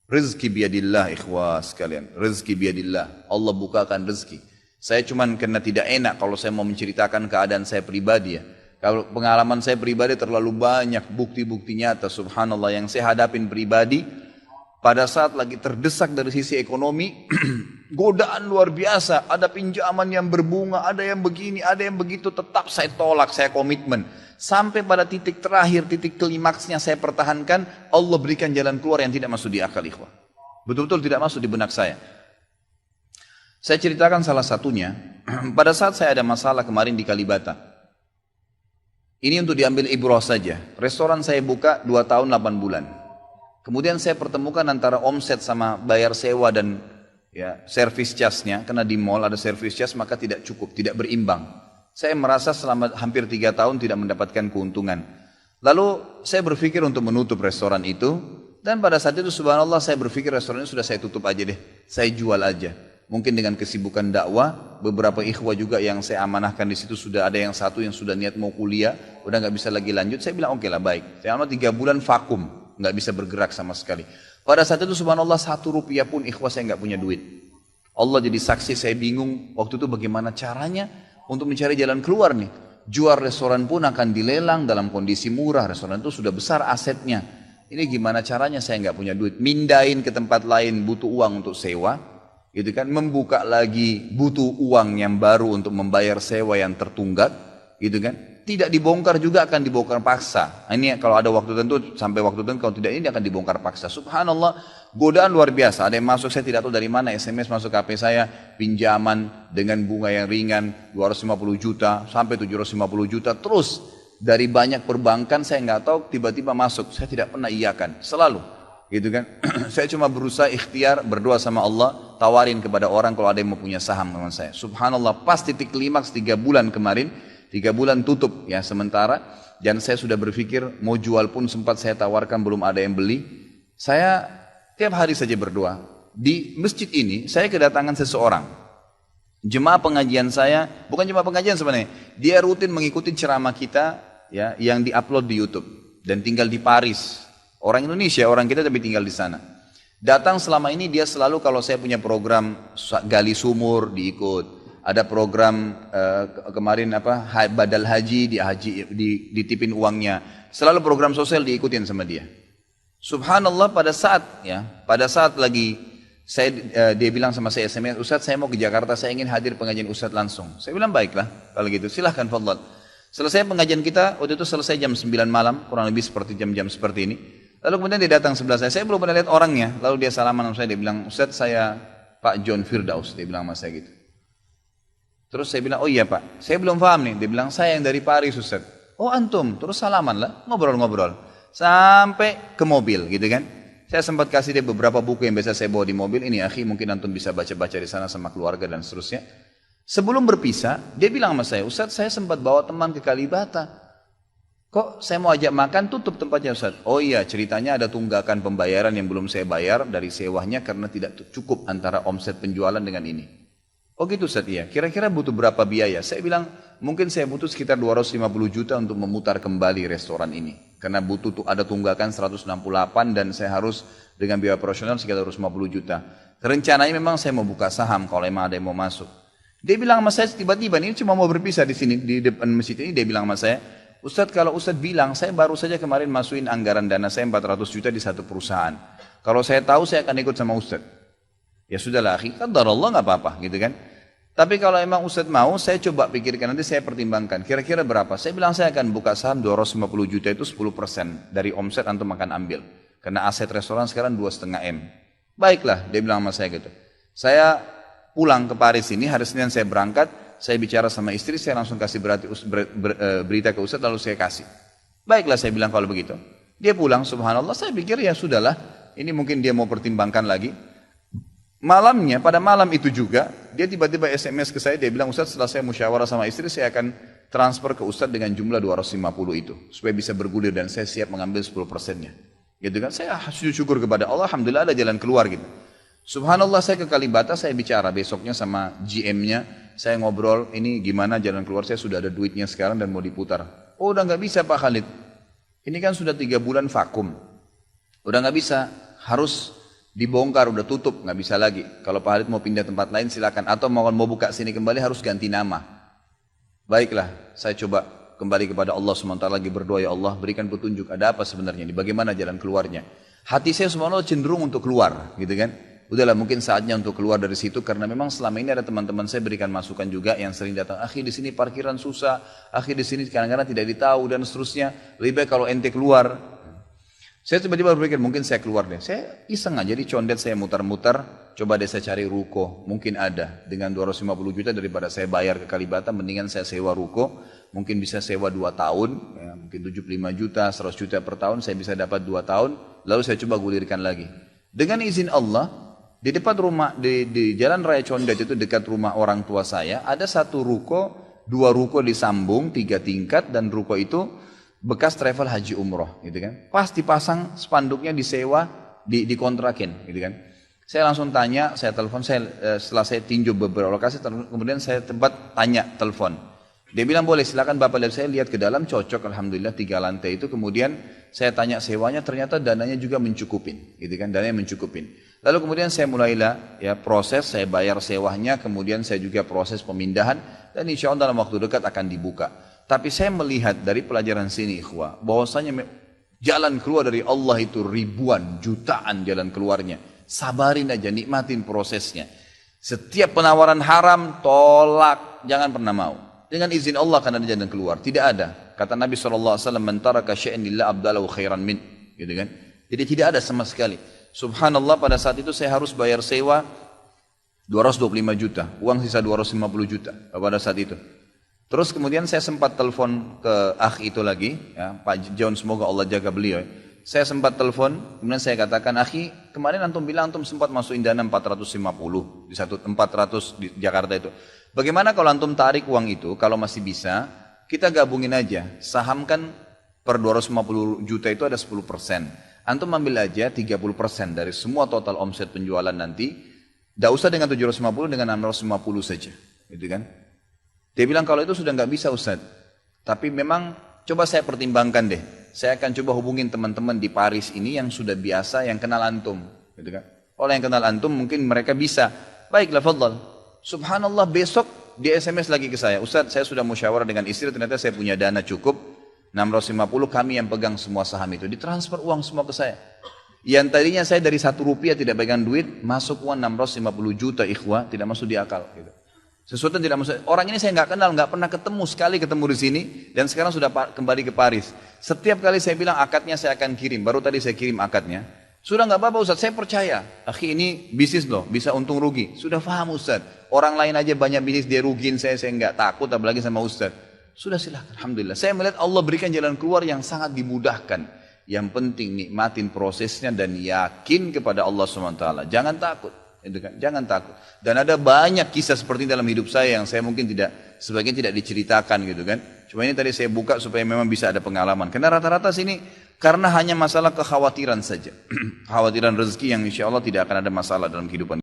Rezeki biadillah ikhwas sekalian. Rezeki biadillah. Allah bukakan rezeki. Saya cuman karena tidak enak kalau saya mau menceritakan keadaan saya pribadi ya. Kalau pengalaman saya pribadi terlalu banyak bukti-bukti nyata subhanallah yang saya hadapin pribadi. Pada saat lagi terdesak dari sisi ekonomi, godaan luar biasa. Ada pinjaman yang berbunga, ada yang begini, ada yang begitu. Tetap saya tolak, saya komitmen. Sampai pada titik terakhir, titik klimaksnya saya pertahankan. Allah berikan jalan keluar yang tidak masuk di akal ikhwah. Betul-betul tidak masuk di benak saya. Saya ceritakan salah satunya. Pada saat saya ada masalah kemarin di Kalibata. Ini untuk diambil ibrah saja. Restoran saya buka 2 tahun 8 bulan. Kemudian saya pertemukan antara omset sama bayar sewa dan ya, service charge-nya. Karena di mall ada service charge maka tidak cukup, tidak berimbang. Saya merasa selama hampir 3 tahun tidak mendapatkan keuntungan. Lalu saya berpikir untuk menutup restoran itu. Dan pada saat itu subhanallah saya berpikir restoran itu sudah saya tutup aja deh. Saya jual aja. Mungkin dengan kesibukan dakwah, beberapa ikhwah juga yang saya amanahkan di situ sudah ada yang satu yang sudah niat mau kuliah, udah nggak bisa lagi lanjut. Saya bilang oke lah baik. Selama 3 bulan vakum, nggak bisa bergerak sama sekali. Pada saat itu subhanallah 1 rupiah pun ikhwah saya nggak punya duit. Allah jadi saksi saya bingung waktu itu bagaimana caranya untuk mencari jalan keluar nih. Jual restoran pun akan dilelang dalam kondisi murah. Restoran itu sudah besar asetnya. Ini gimana caranya saya nggak punya duit. Mindahin ke tempat lain butuh uang untuk sewa. Gitu kan, membuka lagi butuh uang yang baru untuk membayar sewa yang tertunggak, gitu kan. Tidak dibongkar juga akan dibongkar paksa. Nah, ini kalau ada waktu tentu sampai waktu tentu kalau tidak ini akan dibongkar paksa. Subhanallah, godaan luar biasa. Ada yang masuk saya tidak tahu dari mana SMS masuk ke HP saya, pinjaman dengan bunga yang ringan 250 juta sampai 750 juta terus dari banyak perbankan saya nggak tahu tiba-tiba masuk. Saya tidak pernah iyakan, selalu. Gitu kan. Saya cuma berusaha ikhtiar berdoa sama Allah, tawarin kepada orang kalau ada yang mau punya saham dengan saya. Subhanallah, pas titik klimaks 3 bulan kemarin, 3 bulan tutup ya sementara, dan saya sudah berpikir mau jual pun sempat saya tawarkan belum ada yang beli. Saya tiap hari saja berdoa. Di masjid ini saya kedatangan seseorang. Jemaah pengajian saya, bukan jemaah pengajian sebenarnya, dia rutin mengikuti ceramah kita ya yang diupload di YouTube dan tinggal di Paris. Orang Indonesia, orang kita tapi tinggal di sana. Datang selama ini dia selalu kalau saya punya program gali sumur diikut. Ada program kemarin badal haji ditipin uangnya. Selalu program sosial diikutin sama dia. Subhanallah pada saat lagi dia bilang sama saya SMS, Ustaz saya mau ke Jakarta, saya ingin hadir pengajian Ustaz langsung. Saya bilang baiklah kalau gitu silahkan fadhal. Selesai pengajian kita waktu itu selesai jam 9 malam kurang lebih seperti jam-jam seperti ini. Lalu kemudian dia datang sebelah saya belum pernah lihat orangnya. Lalu dia salaman sama saya, dia bilang, Ustaz saya Pak John Firdaus, dia bilang sama saya gitu. Terus saya bilang, oh iya Pak, saya belum paham nih. Dia bilang, saya yang dari Paris Ustaz. Oh antum, terus salaman lah, ngobrol-ngobrol. Sampai ke mobil gitu kan. Saya sempat kasih dia beberapa buku yang biasa saya bawa di mobil. Ini akhi mungkin antum bisa baca-baca di sana sama keluarga dan seterusnya. Sebelum berpisah, dia bilang sama saya, Ustaz saya sempat bawa teman ke Kalibata. Kok saya mau ajak makan tutup tempatnya Ustaz? Oh iya ceritanya ada tunggakan pembayaran yang belum saya bayar dari sewanya karena tidak cukup antara omset penjualan dengan ini. Oh gitu Ustaz iya. Kira-kira butuh berapa biaya? Saya bilang mungkin saya butuh sekitar 250 juta untuk memutar kembali restoran ini. Karena butuh ada tunggakan 168 dan saya harus dengan biaya operasional sekitar 250 juta. Rencananya memang saya mau buka saham kalau memang ada yang mau masuk. Dia bilang sama saya tiba-tiba ini cuma mau berpisah di sini di depan masjid ini dia bilang sama saya, Ustadz kalau Ustadz bilang saya baru saja kemarin masukin anggaran dana saya 400 juta di satu perusahaan. Kalau saya tahu saya akan ikut sama Ustadz. Ya sudahlah akhi, qadarullah nggak apa-apa gitu kan. Tapi kalau emang Ustadz mau saya coba pikirkan nanti saya pertimbangkan kira-kira berapa. Saya bilang saya akan buka saham 250 juta itu 10% dari omset antum akan ambil. Karena aset restoran sekarang 2,5 M. Baiklah dia bilang sama saya gitu. Saya pulang ke Paris ini hari Senin saya berangkat. Saya bicara sama istri, saya langsung kasih berita ke Ustadz lalu saya kasih. Baiklah saya bilang kalau begitu. Dia pulang subhanallah, saya pikir ya sudahlah. Ini mungkin dia mau pertimbangkan lagi. Malamnya, pada malam itu juga, dia tiba-tiba SMS ke saya, dia bilang Ustadz setelah saya musyawarah sama istri, saya akan transfer ke Ustadz dengan jumlah 250 itu. Supaya bisa bergulir dan saya siap mengambil 10%-nya. Gitu kan, saya sujud syukur kepada Allah, alhamdulillah ada jalan keluar gitu. Subhanallah saya ke Kalibata, saya bicara besoknya sama GM-nya. Saya ngobrol, ini gimana jalan keluar saya sudah ada duitnya sekarang dan mau diputar. Oh udah gak bisa Pak Khalid. Ini kan sudah 3 bulan vakum. Udah gak bisa, harus Dibongkar, udah tutup, nggak bisa lagi. Kalau Pak Halid mau pindah tempat lain silakan. Atau mau buka sini kembali harus ganti nama. Baiklah, saya coba kembali kepada Allah SWT lagi berdoa, ya Allah berikan petunjuk, ada apa sebenarnya ini, bagaimana jalan keluarnya. Hati saya subhanallah cenderung untuk keluar, gitu kan. Udahlah mungkin saatnya untuk keluar dari situ, karena memang selama ini ada teman-teman saya berikan masukan juga yang sering datang, akhi di sini parkiran susah, akhi di sini kadang-kadang tidak ditahu dan seterusnya, lebih baik kalau ente keluar. Saya tiba-tiba berpikir mungkin saya keluar deh. Saya iseng aja di condet saya muter-muter, coba deh saya cari ruko, mungkin ada. Dengan 250 juta daripada saya bayar ke Kalibata, mendingan saya sewa ruko, mungkin bisa sewa 2 tahun, ya, mungkin 75 juta, 100 juta per tahun, saya bisa dapat 2 tahun, lalu saya coba gulirkan lagi. Dengan izin Allah, di depan rumah, di Jalan Raya Condet itu dekat rumah orang tua saya, ada 1 ruko, 2 ruko disambung, 3 tingkat, dan ruko itu bekas travel haji umroh, gitu kan. Pas dipasang spanduknya disewa, dikontrakin, gitu kan. Saya langsung tanya, saya telepon, setelah saya tinjau beberapa lokasi, kemudian saya telepon. Dia bilang boleh, silakan Bapak lihat. Saya lihat ke dalam, cocok, alhamdulillah 3 lantai itu. Kemudian saya tanya sewanya, ternyata dananya juga mencukupin, gitu kan, dananya mencukupin. Lalu kemudian saya mulailah ya proses, saya bayar sewanya, kemudian saya juga proses pemindahan, dan insya Allah dalam waktu dekat akan dibuka. Tapi saya melihat dari pelajaran sini ikhwah, bahwasanya jalan keluar dari Allah itu ribuan, jutaan jalan keluarnya. Sabarin aja, nikmatin prosesnya. Setiap penawaran haram, tolak, jangan pernah mau. Dengan izin Allah akan ada jalan keluar. Tidak ada. Kata Nabi SAW, "Man taraka syai'an lillah abdalahu khairan min." Gitu kan? Jadi tidak ada sama sekali. Subhanallah, pada saat itu saya harus bayar sewa 225 juta. Uang sisa 250 juta pada saat itu. Terus kemudian saya sempat telepon ke akh itu lagi, ya, Pak John, semoga Allah jaga beliau. Saya sempat telepon, kemudian saya katakan, akhi, kemarin antum bilang antum sempat masukin dana 450 di 400 di Jakarta itu. Bagaimana kalau antum tarik uang itu, kalau masih bisa, kita gabungin aja. Saham kan per 250 juta itu ada 10%. Antum ambil aja 30% dari semua total omset penjualan nanti. Tidak usah dengan 750, dengan 650 saja. Gitu kan? Dia bilang kalau itu sudah nggak bisa Ustaz. Tapi memang coba saya pertimbangkan deh. Saya akan coba hubungin teman-teman di Paris ini yang sudah biasa, yang kenal antum. Gitu kan? Oleh yang kenal antum mungkin mereka bisa. Baiklah, fadhal. Subhanallah, besok dia SMS lagi ke saya. Ustaz, saya sudah musyawarah dengan istri, ternyata saya punya dana cukup. 650, kami yang pegang semua saham itu. Ditransfer uang semua ke saya. Yang tadinya saya dari 1 rupiah tidak pegang duit, masuk uang 650 juta ikhwah, tidak masuk di akal. Gitu. Sesuatu yang tidak masuk. Orang ini saya nggak kenal, nggak pernah ketemu, sekali ketemu di sini, dan sekarang sudah kembali ke Paris. Setiap kali saya bilang akadnya saya akan kirim, baru tadi saya kirim akadnya. Sudah nggak apa-apa Ustaz, saya percaya. Akhi, ini bisnis loh, bisa untung rugi. Sudah paham Ustaz. Orang lain aja banyak bisnis dia rugiin saya nggak takut, apalagi sama Ustaz. Sudah silahkan, alhamdulillah. Saya melihat Allah berikan jalan keluar yang sangat dimudahkan. Yang penting nikmatin prosesnya dan yakin kepada Allah SWT. Jangan takut. Jangan takut. Dan ada banyak kisah seperti ini dalam hidup saya yang saya mungkin sebagian tidak diceritakan gitu kan. Cuma ini tadi saya buka supaya memang bisa ada pengalaman. Karena rata-rata sini karena hanya masalah kekhawatiran saja. Kekhawatiran rezeki yang insya Allah tidak akan ada masalah dalam kehidupan.